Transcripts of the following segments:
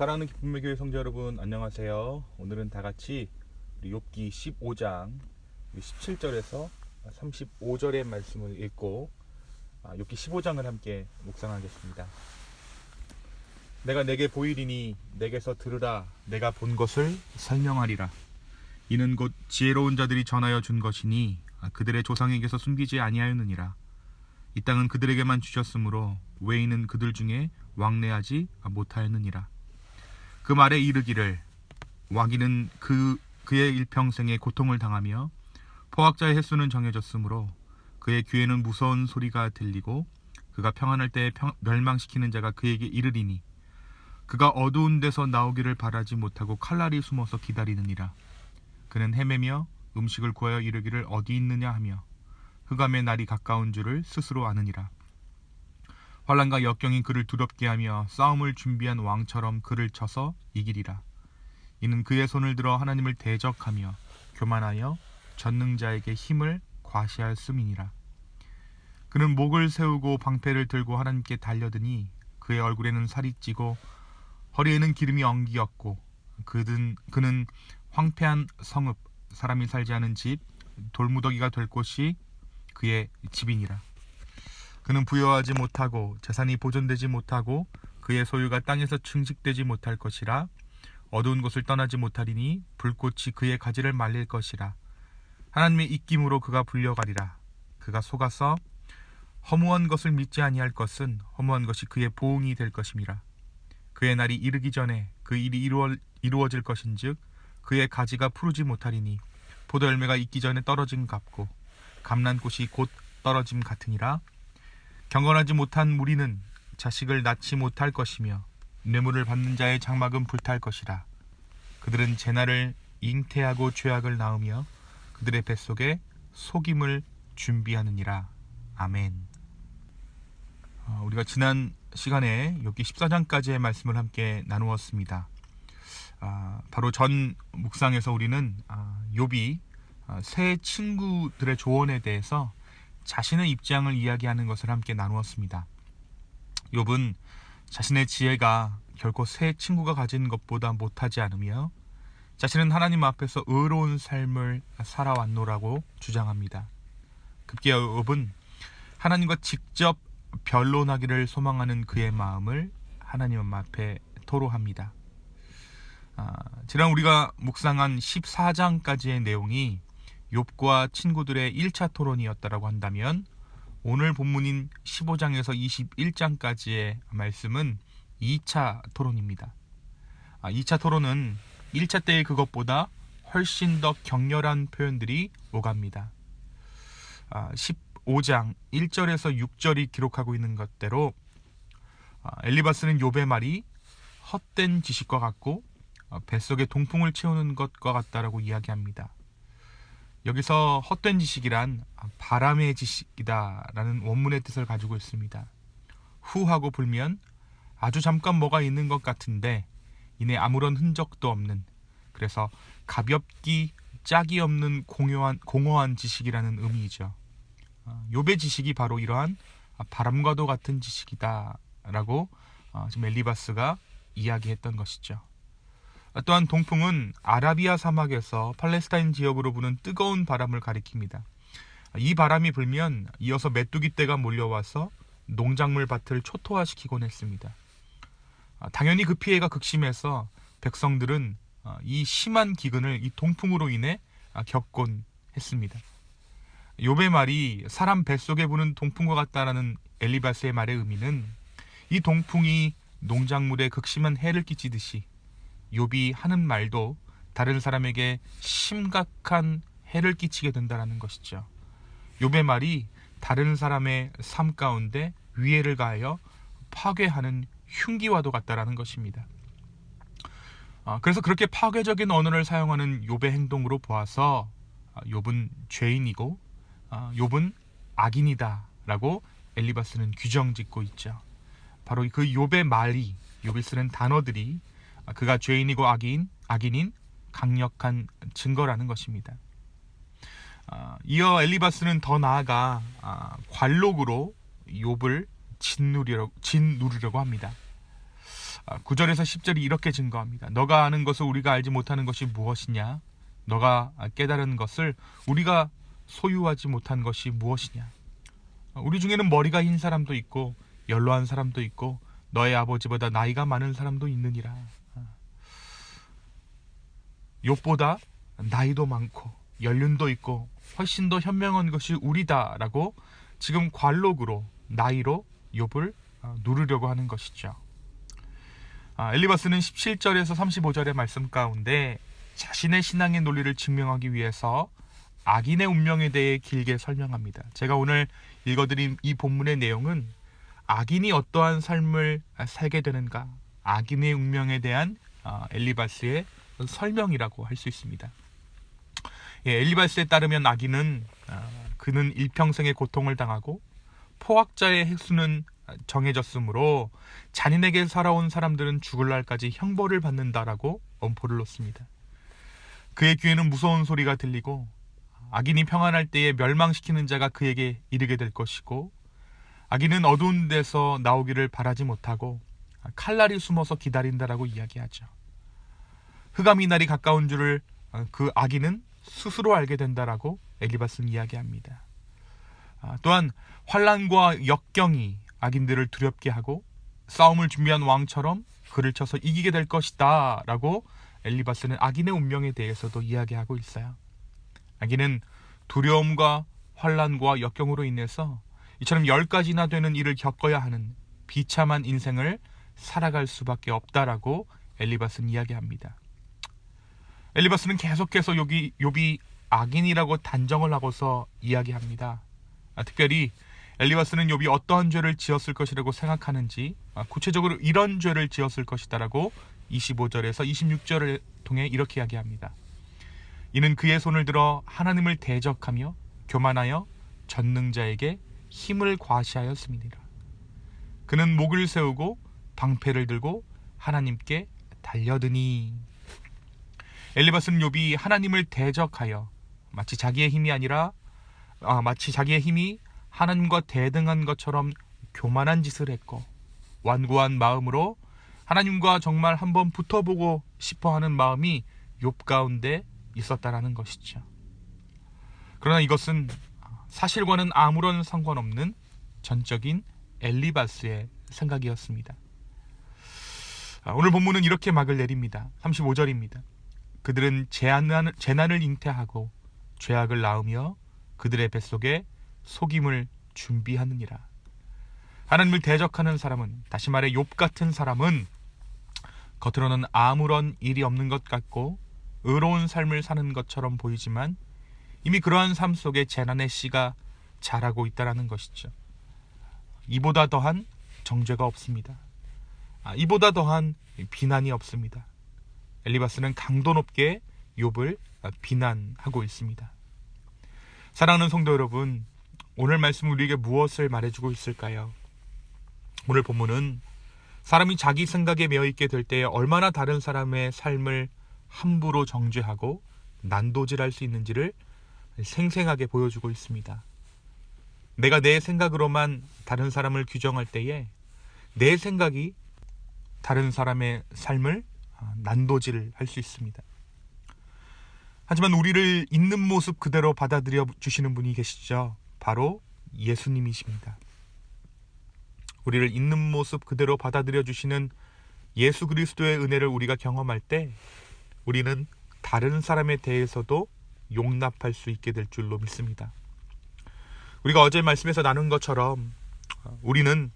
사랑하는 기쁨의 교회 성도 여러분, 안녕하세요. 오늘은 다 같이 우리 욥기 15장 17절에서 35절의 말씀을 읽고 욥기 15장을 함께 묵상하겠습니다. 내가 내게 보이리니 내게서 들으라. 내가 본 것을 설명하리라. 이는 곧 지혜로운 자들이 전하여 준 것이니 그들의 조상에게서 숨기지 아니하였느니라. 이 땅은 그들에게만 주셨으므로 외인은 그들 중에 왕래하지 못하였느니라. 그 말에 이르기를 와기는 그의 일평생에 고통을 당하며 포악자의 횟수는 정해졌으므로 그의 귀에는 무서운 소리가 들리고 그가 평안할 때에 멸망시키는 자가 그에게 이르리니 그가 어두운 데서 나오기를 바라지 못하고 칼날이 숨어서 기다리느니라. 그는 헤매며 음식을 구하여 이르기를 어디 있느냐 하며 흑암의 날이 가까운 줄을 스스로 아느니라. 환난과 역경이 그를 두렵게 하며 싸움을 준비한 왕처럼 그를 쳐서 이기리라. 이는 그의 손을 들어 하나님을 대적하며 교만하여 전능자에게 힘을 과시하였음이니라. 그는 목을 세우고 방패를 들고 하나님께 달려드니 그의 얼굴에는 살이 찌고 허리에는 기름이 엉기었고 그는 황폐한 성읍, 사람이 살지 않은 집, 돌무더기가 될 곳이 그의 집이니라. 그는 부여하지 못하고 재산이 보존되지 못하고 그의 소유가 땅에서 증식되지 못할 것이라. 어두운 곳을 떠나지 못하리니 불꽃이 그의 가지를 말릴 것이라. 하나님의 입김으로 그가 불려가리라. 그가 속아서 허무한 것을 믿지 아니할 것은 허무한 것이 그의 보응이 될 것임이라. 그의 날이 이르기 전에 그 일이 이루어질 것인즉 그의 가지가 푸르지 못하리니 포도 열매가 익기 전에 떨어짐 같고 감람꽃이 곧 떨어짐 같으니라. 경건하지 못한 무리는 자식을 낳지 못할 것이며 뇌물을 받는 자의 장막은 불탈 것이라. 그들은 재난을 잉태하고 죄악을 낳으며 그들의 뱃속에 속임을 준비하느니라. 아멘. 우리가 지난 시간에 욥기 14장까지의 말씀을 함께 나누었습니다. 바로 전 묵상에서 우리는 욥이 새 친구들의 조언에 대해서 자신의 입장을 이야기하는 것을 함께 나누었습니다. 욥은 자신의 지혜가 결코 새 친구가 가진 것보다 못하지 않으며 자신은 하나님 앞에서 의로운 삶을 살아왔노라고 주장합니다. 급기야 욥은 하나님과 직접 변론하기를 소망하는 그의 마음을 하나님 앞에 토로합니다. 지난 우리가 묵상한 14장까지의 내용이 욥과 친구들의 1차 토론이었다고 한다면 오늘 본문인 15장에서 21장까지의 말씀은 2차 토론입니다. 2차 토론은 1차 때의 그것보다 훨씬 더 격렬한 표현들이 오갑니다. 15장 1절에서 6절이 기록하고 있는 것대로 엘리바스는 욥의 말이 헛된 지식과 같고 뱃속에 동풍을 채우는 것과 같다라고 이야기합니다. 여기서 헛된 지식이란 바람의 지식이다라는 원문의 뜻을 가지고 있습니다. 후하고 불면 아주 잠깐 뭐가 있는 것 같은데 이내 아무런 흔적도 없는, 그래서 가볍기 짝이 없는 공허한 지식이라는 의미이죠. 욥의 지식이 바로 이러한 바람과도 같은 지식이다라고 지금 엘리바스가 이야기했던 것이죠. 또한 동풍은 아라비아 사막에서 팔레스타인 지역으로 부는 뜨거운 바람을 가리킵니다. 이 바람이 불면 이어서 메뚜기 떼가 몰려와서 농작물 밭을 초토화시키곤 했습니다. 당연히 그 피해가 극심해서 백성들은 이 심한 기근을 이 동풍으로 인해 겪곤 했습니다. 욥의 말이 사람 뱃속에 부는 동풍과 같다라는 엘리바스의 말의 의미는 이 동풍이 농작물에 극심한 해를 끼치듯이 욥이 하는 말도 다른 사람에게 심각한 해를 끼치게 된다는 것이죠. 욥의 말이 다른 사람의 삶 가운데 위해를 가하여 파괴하는 흉기와도 같다라는 것입니다. 그래서 그렇게 파괴적인 언어를 사용하는 욥의 행동으로 보아서 욥은 죄인이고 욥은 악인이다 라고 엘리바스는 규정짓고 있죠. 바로 그 욥의 말이, 욥이 쓰는 단어들이 그가 죄인이고 악인인 강력한 증거라는 것입니다. 이어 엘리바스는 더 나아가 관록으로 욥을 짓누르려고 합니다. 9절에서 10절이 이렇게 증거합니다. 너가 아는 것을 우리가 알지 못하는 것이 무엇이냐? 너가 깨달은 것을 우리가 소유하지 못한 것이 무엇이냐? 우리 중에는 머리가 흰 사람도 있고 연로한 사람도 있고 너의 아버지보다 나이가 많은 사람도 있느니라. 욥보다 나이도 많고 연륜도 있고 훨씬 더 현명한 것이 우리다라고 지금 관록으로 나이로 욥을 누르려고 하는 것이죠. 엘리바스는 17절에서 35절의 말씀 가운데 자신의 신앙의 논리를 증명하기 위해서 악인의 운명에 대해 길게 설명합니다. 제가 오늘 읽어드린 이 본문의 내용은 악인이 어떠한 삶을 살게 되는가, 악인의 운명에 대한 엘리바스의 설명이라고 할 수 있습니다. 엘리바스에 따르면 악인은 그는 일평생의 고통을 당하고 포악자의 횟수는 정해졌으므로 잔인하게 살아온 사람들은 죽을 날까지 형벌을 받는다라고 엄포를 놓습니다. 그의 귀에는 무서운 소리가 들리고 악인이 평안할 때에 멸망시키는 자가 그에게 이르게 될 것이고 악인은 어두운 데서 나오기를 바라지 못하고 칼날이 숨어서 기다린다라고 이야기하죠. 흑암이 날이 가까운 줄을 그 악인은 스스로 알게 된다라고 엘리바스는 이야기합니다. 또한 환난과 역경이 악인들을 두렵게 하고 싸움을 준비한 왕처럼 그를 쳐서 이기게 될 것이다 라고 엘리바스는 악인의 운명에 대해서도 이야기하고 있어요. 악인은 두려움과 환난과 역경으로 인해서 이처럼 10가지나 되는 일을 겪어야 하는 비참한 인생을 살아갈 수밖에 없다라고 엘리바스는 이야기합니다. 엘리바스는 계속해서 욥이 악인이라고 단정을 하고서 이야기합니다. 특별히 엘리바스는 욥이 어떠한 죄를 지었을 것이라고 생각하는지, 구체적으로 이런 죄를 지었을 것이다라고 25절에서 26절을 통해 이렇게 이야기합니다. 이는 그의 손을 들어 하나님을 대적하며 교만하여 전능자에게 힘을 과시하였음이니라. 그는 목을 세우고 방패를 들고 하나님께 달려드니. 엘리바스는 욥이 하나님을 대적하여 마치 자기의 힘이 하나님과 대등한 것처럼 교만한 짓을 했고 완고한 마음으로 하나님과 정말 한번 붙어보고 싶어하는 마음이 욥 가운데 있었다라는 것이죠. 그러나 이것은 사실과는 아무런 상관없는 전적인 엘리바스의 생각이었습니다. 오늘 본문은 이렇게 막을 내립니다. 35절입니다. 그들은 재난을 잉태하고 죄악을 낳으며 그들의 뱃속에 속임을 준비하느니라. 하나님을 대적하는 사람은, 다시 말해 욥 같은 사람은 겉으로는 아무런 일이 없는 것 같고 의로운 삶을 사는 것처럼 보이지만 이미 그러한 삶 속에 재난의 씨가 자라고 있다는 것이죠. 이보다 더한 정죄가 없습니다. 이보다 더한 비난이 없습니다. 엘리바스는 강도 높게 욥을 비난하고 있습니다. 사랑하는 성도 여러분, 오늘 말씀은 우리에게 무엇을 말해주고 있을까요? 오늘 본문은 사람이 자기 생각에 매여있게 될 때에 얼마나 다른 사람의 삶을 함부로 정죄하고 난도질할 수 있는지를 생생하게 보여주고 있습니다. 내가 내 생각으로만 다른 사람을 규정할 때에 내 생각이 다른 사람의 삶을 난도질할 수 있습니다. 하지만 우리를 있는 모습 그대로 받아들여 주시는 분이 계시죠. 바로 예수님이십니다. 우리를 있는 모습 그대로 받아들여 주시는 예수 그리스도의 은혜를 우리가 경험할 때 우리는 다른 사람에 대해서도 용납할 수 있게 될 줄로 믿습니다. 우리가 어제 말씀에서 나눈 것처럼 우리는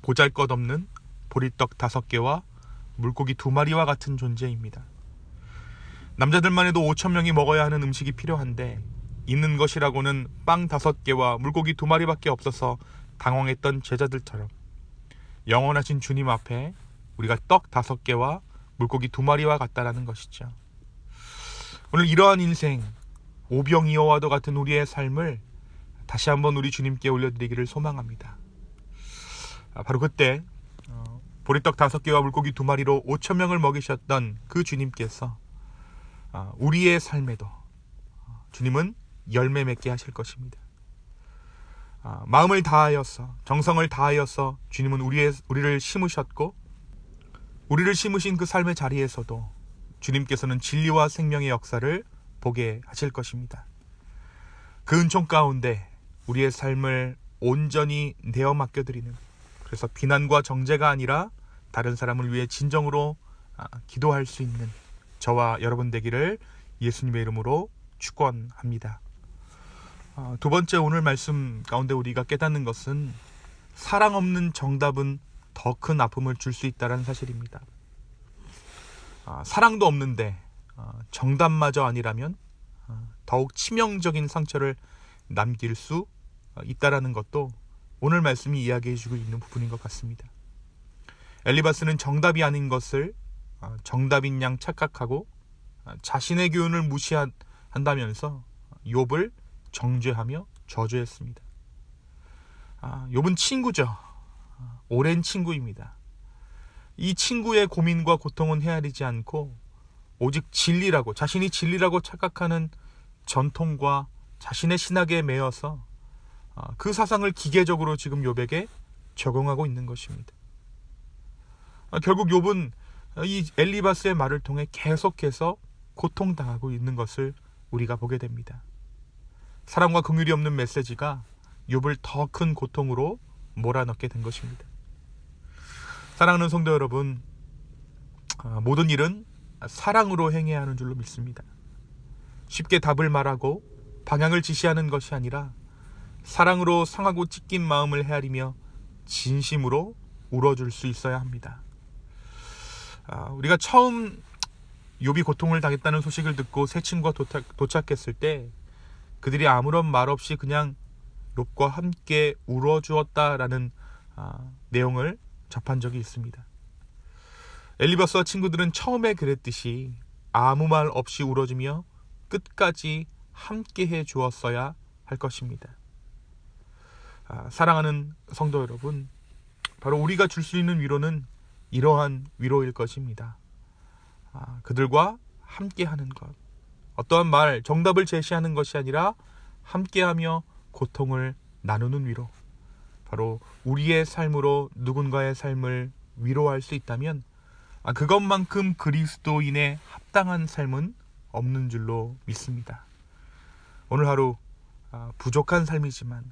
보잘것없는 보리떡 5개와 물고기 2마리와 같은 존재입니다. 남자들만 해도 5,000명이 먹어야 하는 음식이 필요한데 있는 것이라고는 빵 5개와 물고기 2마리밖에 없어서 당황했던 제자들처럼 영원하신 주님 앞에 우리가 떡 5개와 물고기 2마리와 같다라는 것이죠. 오늘 이러한 인생, 오병이어와도 같은 우리의 삶을 다시 한번 우리 주님께 올려드리기를 소망합니다. 바로 그때 보리떡 5개와 물고기 2마리로 5,000명을 먹이셨던 그 주님께서 우리의 삶에도 주님은 열매 맺게 하실 것입니다. 마음을 다하여서, 정성을 다하여서 주님은 우리를 심으셨고 우리를 심으신 그 삶의 자리에서도 주님께서는 진리와 생명의 역사를 보게 하실 것입니다. 그 은총 가운데 우리의 삶을 온전히 내어 맡겨드리는, 그래서 비난과 정죄가 아니라 다른 사람을 위해 진정으로 기도할 수 있는 저와 여러분 되기를 예수님의 이름으로 축원합니다. 두 번째, 오늘 말씀 가운데 우리가 깨닫는 것은 사랑 없는 정답은 더 큰 아픔을 줄 수 있다는 사실입니다. 사랑도 없는데 정답마저 아니라면 더욱 치명적인 상처를 남길 수 있다라는 것도 오늘 말씀이 이야기해주고 있는 부분인 것 같습니다. 엘리바스는 정답이 아닌 것을 정답인 양 착각하고 자신의 교훈을 무시한다면서 욥을 정죄하며 저주했습니다. 욥은 친구죠. 오랜 친구입니다. 이 친구의 고민과 고통은 헤아리지 않고 오직 진리라고, 자신이 진리라고 착각하는 전통과 자신의 신학에 매여서 그 사상을 기계적으로 지금 욥에게 적용하고 있는 것입니다. 결국 욥은 이 엘리바스의 말을 통해 계속해서 고통당하고 있는 것을 우리가 보게 됩니다. 사랑과 긍휼이 없는 메시지가 욥을 더 큰 고통으로 몰아넣게 된 것입니다. 사랑하는 성도 여러분, 모든 일은 사랑으로 행해야 하는 줄로 믿습니다. 쉽게 답을 말하고 방향을 지시하는 것이 아니라 사랑으로 상하고 찢긴 마음을 헤아리며 진심으로 울어줄 수 있어야 합니다. 우리가 처음 욥이 고통을 당했다는 소식을 듣고 세 친구가 도착했을 때 그들이 아무런 말 없이 그냥 욥과 함께 울어주었다라는 내용을 접한 적이 있습니다. 엘리바스와 친구들은 처음에 그랬듯이 아무 말 없이 울어주며 끝까지 함께 해 주었어야 할 것입니다. 사랑하는 성도 여러분, 바로 우리가 줄 수 있는 위로는 이러한 위로일 것입니다. 그들과 함께하는 것, 어떠한 말, 정답을 제시하는 것이 아니라 함께하며 고통을 나누는 위로, 바로 우리의 삶으로 누군가의 삶을 위로할 수 있다면 그것만큼 그리스도인의 합당한 삶은 없는 줄로 믿습니다. 오늘 하루 부족한 삶이지만,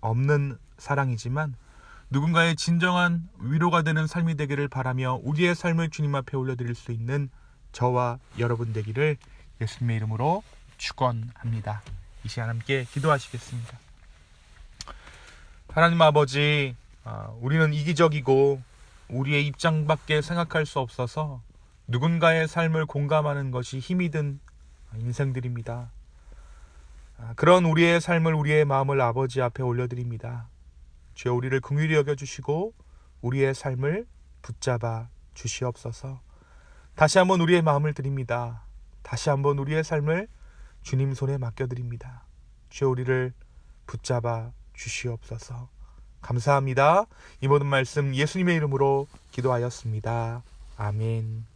없는 사랑이지만 누군가의 진정한 위로가 되는 삶이 되기를 바라며 우리의 삶을 주님 앞에 올려드릴 수 있는 저와 여러분 되기를 예수님의 이름으로 축원합니다. 이 시간 함께 기도하시겠습니다. 하나님 아버지, 우리는 이기적이고 우리의 입장밖에 생각할 수 없어서 누군가의 삶을 공감하는 것이 힘이 든 인생들입니다. 그런 우리의 삶을, 우리의 마음을 아버지 앞에 올려드립니다. 주여, 우리를 긍휼히 여겨주시고 우리의 삶을 붙잡아 주시옵소서. 다시 한번 우리의 마음을 드립니다. 다시 한번 우리의 삶을 주님 손에 맡겨드립니다. 주여, 우리를 붙잡아 주시옵소서. 감사합니다. 이 모든 말씀 예수님의 이름으로 기도하였습니다. 아멘.